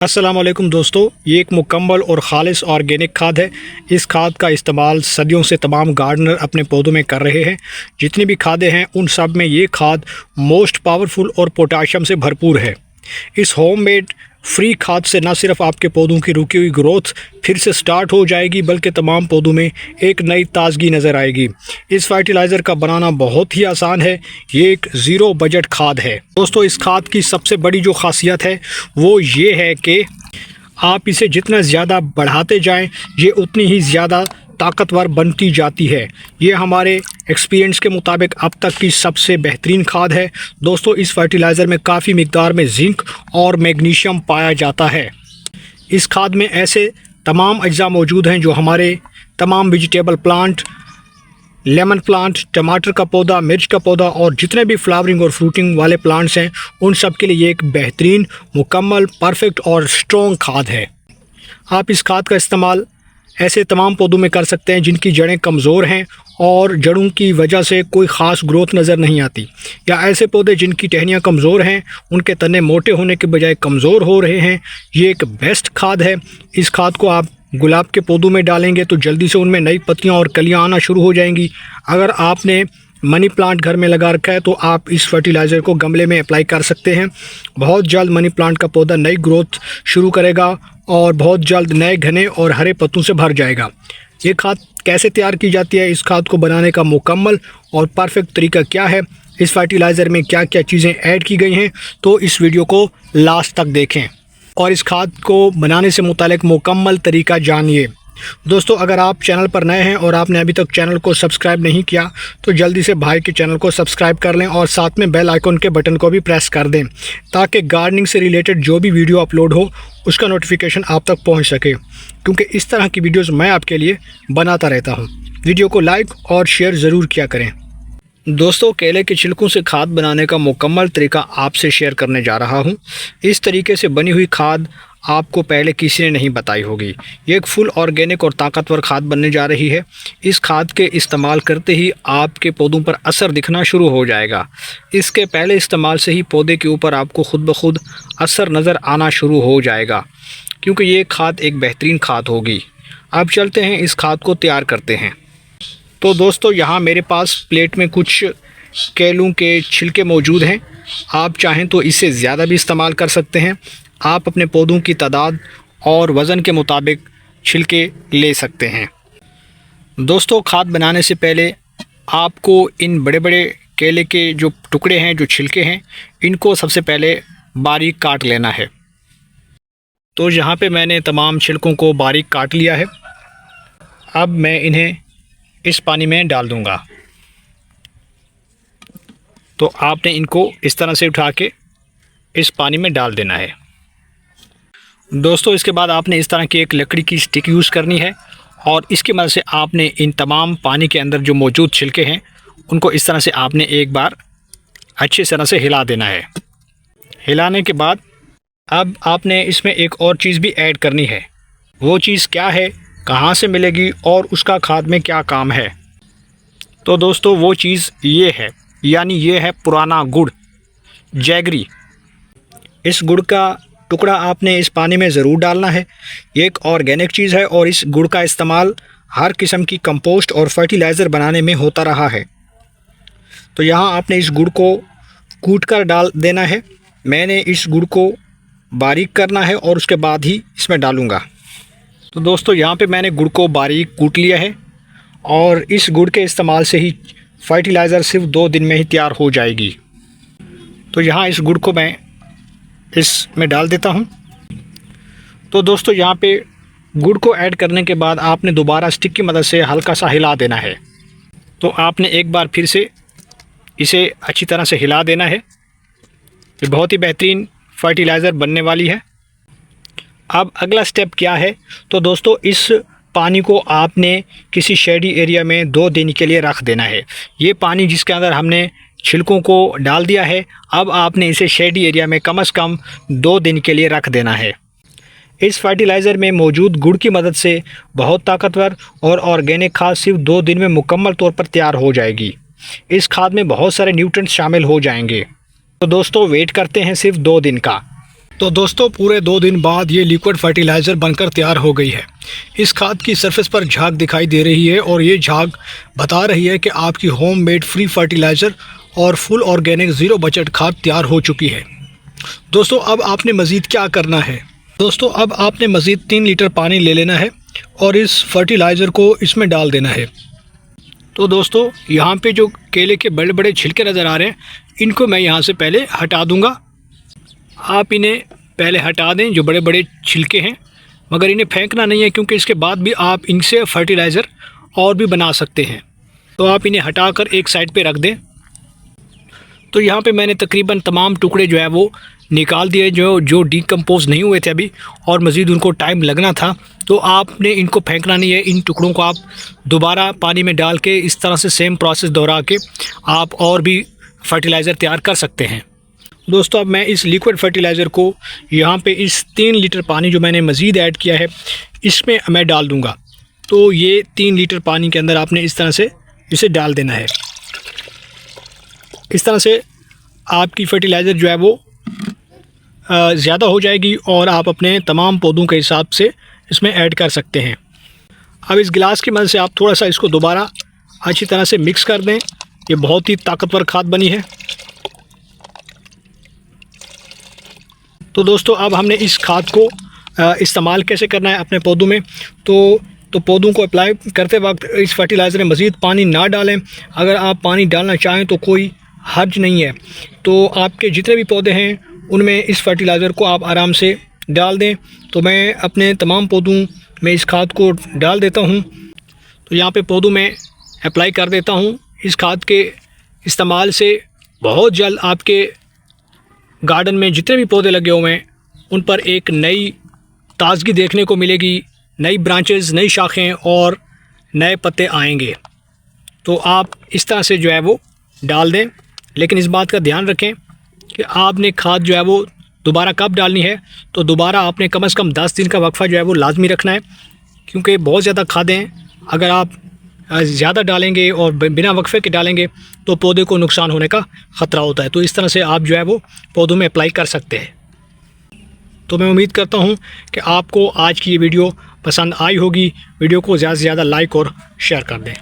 अस्सलामुअलैकुम दोस्तों, ये एक मुकम्मल और ख़ालिस ऑर्गेनिक खाद है। इस खाद का इस्तेमाल सदियों से तमाम गार्डनर अपने पौधों में कर रहे हैं। जितनी भी खादें हैं उन सब में ये खाद मोस्ट पावरफुल और पोटाशियम से भरपूर है। इस होममेड फ्री खाद से न सिर्फ आपके पौधों की रुकी हुई ग्रोथ फिर से स्टार्ट हो जाएगी, बल्कि तमाम पौधों में एक नई ताजगी नज़र आएगी। इस फर्टिलाइज़र का बनाना बहुत ही आसान है। ये एक ज़ीरो बजट खाद है। दोस्तों, इस खाद की सबसे बड़ी जो खासियत है वो ये है कि आप इसे जितना ज़्यादा बढ़ाते जाएं, ये उतनी ही ज़्यादा ताकतवर बनती जाती है। ये हमारे एक्सपीरियंस के मुताबिक अब तक की सबसे बेहतरीन खाद है। दोस्तों, इस फर्टिलाइज़र में काफ़ी मिकदार में जिंक और मैग्नीशियम पाया जाता है। इस खाद में ऐसे तमाम अज्जा मौजूद हैं जो हमारे तमाम वेजिटेबल प्लांट, लेमन प्लांट, टमाटर का पौधा, मिर्च का पौधा और जितने भी फ्लावरिंग और फ्रूटिंग वाले प्लांट्स हैं उन सब के लिए ये एक बेहतरीन, मुकम्मल, परफेक्ट और स्ट्रॉन्ग खाद है। आप इस खाद का इस्तेमाल ऐसे तमाम पौधों में कर सकते हैं जिनकी जड़ें कमज़ोर हैं और जड़ों की वजह से कोई ख़ास ग्रोथ नज़र नहीं आती, या ऐसे पौधे जिनकी टहनियाँ कमज़ोर हैं, उनके तने मोटे होने के बजाय कमज़ोर हो रहे हैं। ये एक बेस्ट खाद है। इस खाद को आप गुलाब के पौधों में डालेंगे तो जल्दी से उनमें नई पत्तियाँ और कलियाँ आना शुरू हो जाएंगी। अगर आपने मनी प्लांट घर में लगा रखा है तो आप इस फर्टिलाइज़र को गमले में अप्लाई कर सकते हैं। बहुत जल्द मनी प्लांट का पौधा नई ग्रोथ शुरू करेगा और बहुत जल्द नए घने और हरे पत्तों से भर जाएगा। ये खाद कैसे तैयार की जाती है, इस खाद को बनाने का मुकम्मल और परफेक्ट तरीका क्या है, इस फर्टिलाइज़र में क्या क्या चीज़ें ऐड की गई हैं, तो इस वीडियो को लास्ट तक देखें और इस खाद को बनाने से मुतालिक मुकम्मल तरीका जानिए। दोस्तों, अगर आप चैनल पर नए हैं और आपने अभी तक चैनल को सब्सक्राइब नहीं किया तो जल्दी से भाई के चैनल को सब्सक्राइब कर लें और साथ में बेल आइकन के बटन को भी प्रेस कर दें ताकि गार्डनिंग से रिलेटेड जो भी वीडियो अपलोड हो उसका नोटिफिकेशन आप तक पहुंच सके, क्योंकि इस तरह की वीडियोज़ मैं आपके लिए बनाता रहता हूँ। वीडियो को लाइक और शेयर ज़रूर किया करें। दोस्तों, केले के छिलकों से खाद बनाने का मुकम्मल तरीका आपसे शेयर करने जा रहा हूँ। इस तरीके से बनी हुई खाद आपको पहले किसी ने नहीं बताई होगी। ये एक फुल ऑर्गेनिक और ताकतवर खाद बनने जा रही है। इस खाद के इस्तेमाल करते ही आपके पौधों पर असर दिखना शुरू हो जाएगा। इसके पहले इस्तेमाल से ही पौधे के ऊपर आपको खुद ब खुद असर नज़र आना शुरू हो जाएगा, क्योंकि ये खाद एक बेहतरीन खाद होगी। अब चलते हैं इस खाद को तैयार करते हैं। तो दोस्तों, यहाँ मेरे पास प्लेट में कुछ केलों के छिलके मौजूद हैं। आप चाहें तो इससे ज़्यादा भी इस्तेमाल कर सकते हैं। आप अपने पौधों की तादाद और वज़न के मुताबिक छिलके ले सकते हैं। दोस्तों, खाद बनाने से पहले आपको इन बड़े बड़े केले के जो टुकड़े हैं, जो छिलके हैं, इनको सबसे पहले बारीक काट लेना है। तो यहाँ पे मैंने तमाम छिलकों को बारीक काट लिया है। अब मैं इन्हें इस पानी में डाल दूँगा। तो आपने इनको इस तरह से उठा के इस पानी में डाल देना है। दोस्तों, इसके बाद आपने इस तरह की एक लकड़ी की स्टिक यूज़ करनी है और इसकी मदद से आपने इन तमाम पानी के अंदर जो मौजूद छिलके हैं उनको इस तरह से आपने एक बार अच्छी तरह से हिला देना है। हिलाने के बाद अब आपने इसमें एक और चीज़ भी ऐड करनी है। वो चीज़ क्या है, कहाँ से मिलेगी और उसका खाद में क्या काम है? तो दोस्तों, वो चीज़ ये है, यानी ये है पुराना गुड़, जैगरी। इस गुड़ का टुकड़ा आपने इस पानी में ज़रूर डालना है। ये एक ऑर्गेनिक चीज़ है और इस गुड़ का इस्तेमाल हर किस्म की कंपोस्ट और फर्टिलाइज़र बनाने में होता रहा है। तो यहाँ आपने इस गुड़ को कूट कर डाल देना है। मैंने इस गुड़ को बारीक करना है और उसके बाद ही इसमें डालूँगा। तो दोस्तों, यहाँ पे मैंने गुड़ को बारीक कूट लिया है और इस गुड़ के इस्तेमाल से ही फर्टिलाइज़र सिर्फ 2 दिन में ही तैयार हो जाएगी। तो यहाँ इस गुड़ को मैं इसमें डाल देता हूँ। तो दोस्तों, यहाँ पे गुड़ को ऐड करने के बाद आपने दोबारा स्टिक की मदद से हल्का सा हिला देना है। तो आपने एक बार फिर से इसे अच्छी तरह से हिला देना है। ये बहुत ही बेहतरीन फर्टिलाइज़र बनने वाली है। अब अगला स्टेप क्या है? तो दोस्तों, इस पानी को आपने किसी शेडी एरिया में 2 दिन के लिए रख देना है। ये पानी जिसके अंदर हमने छिलकों को डाल दिया है, अब आपने इसे शेडी एरिया में कम से कम 2 दिन के लिए रख देना है। इस फर्टिलाइज़र में मौजूद गुड़ की मदद से बहुत ताकतवर और ऑर्गेनिक खाद सिर्फ 2 दिन में मुकम्मल तौर पर तैयार हो जाएगी। इस खाद में बहुत सारे न्यूट्रिएंट्स शामिल हो जाएंगे। तो दोस्तों, वेट करते हैं सिर्फ 2 दिन का। तो दोस्तों पूरे 2 दिन बाद ये लिक्विड फर्टिलाइज़र बनकर तैयार हो गई है। इस खाद की सरफेस पर झाग दिखाई दे रही है और ये झाग बता रही है कि आपकी होम मेड फ्री फर्टिलाइज़र और फुल ऑर्गेनिक ज़ीरो बजट खाद तैयार हो चुकी है। दोस्तों अब आपने मज़ीद क्या करना है? दोस्तों अब आपने मज़ीद 3 लीटर पानी ले लेना है और इस फर्टिलाइज़र को इसमें डाल देना है। तो दोस्तों यहाँ पे जो केले के बड़े बड़े छिलके नज़र आ रहे हैं, इनको मैं यहाँ से पहले हटा दूँगा। आप इन्हें पहले हटा दें, जो बड़े बड़े छिलके हैं, मगर इन्हें फेंकना नहीं है क्योंकि इसके बाद भी आप इनसे फर्टिलाइज़र और भी बना सकते हैं। तो आप इन्हें हटाकर एक साइड पे रख दें। तो यहाँ पे मैंने तकरीबन तमाम टुकड़े जो है वो निकाल दिए जो डिकम्पोज नहीं हुए थे अभी, और मज़ीद उनको टाइम लगना था। तो आपने इनको फेंकना नहीं है, इन टुकड़ों को आप दोबारा पानी में डाल के इस तरह से सेम प्रोसेस दोहरा के आप और भी फर्टिलाइज़र तैयार कर सकते हैं। दोस्तों अब मैं इस लिक्विड फर्टिलाइज़र को यहाँ पे इस 3 लीटर पानी जो मैंने मज़ीद ऐड किया है इसमें मैं डाल दूँगा। तो ये 3 लीटर पानी के अंदर आपने इस तरह से इसे डाल देना है। इस तरह से आपकी फर्टिलाइज़र जो है वो ज़्यादा हो जाएगी और आप अपने तमाम पौधों के हिसाब से इसमें ऐड कर सकते हैं। अब इस गिलास की मदद से आप थोड़ा सा इसको दोबारा अच्छी तरह से मिक्स कर दें। ये बहुत ही ताकतवर खाद बनी है। तो दोस्तों अब हमने इस खाद को इस्तेमाल कैसे करना है अपने पौधों में, तो पौधों को अप्लाई करते वक्त इस फर्टिलाइज़र में मज़ीद पानी ना डालें। अगर आप पानी डालना चाहें तो कोई हर्ज नहीं है। तो आपके जितने भी पौधे हैं उनमें इस फर्टिलाइज़र को आप आराम से डाल दें। तो मैं अपने तमाम पौधों में इस खाद को डाल देता हूँ। तो यहाँ पे पौधों में अप्लाई कर देता हूँ। इस खाद के इस्तेमाल से बहुत जल्द आपके गार्डन में जितने भी पौधे लगे हुए हैं उन पर एक नई ताज़गी देखने को मिलेगी, नई ब्रांचेस, नई शाखें और नए पत्ते आएंगे। तो आप इस तरह से जो है वो डाल दें, लेकिन इस बात का ध्यान रखें कि आपने खाद जो है वो दोबारा कब डालनी है। तो दोबारा आपने कम से कम 10 दिन का वक्फ़ा जो है वो लाजमी रखना है, क्योंकि बहुत ज़्यादा खादें हैं। अगर आप ज़्यादा डालेंगे और बिना वक्फ़े के डालेंगे तो पौधे को नुकसान होने का ख़तरा होता है। तो इस तरह से आप जो है वो पौधों में अप्लाई कर सकते हैं। तो मैं उम्मीद करता हूँ कि आपको आज की ये वीडियो पसंद आई होगी। वीडियो को ज़्यादा से ज़्यादा लाइक और शेयर कर दें।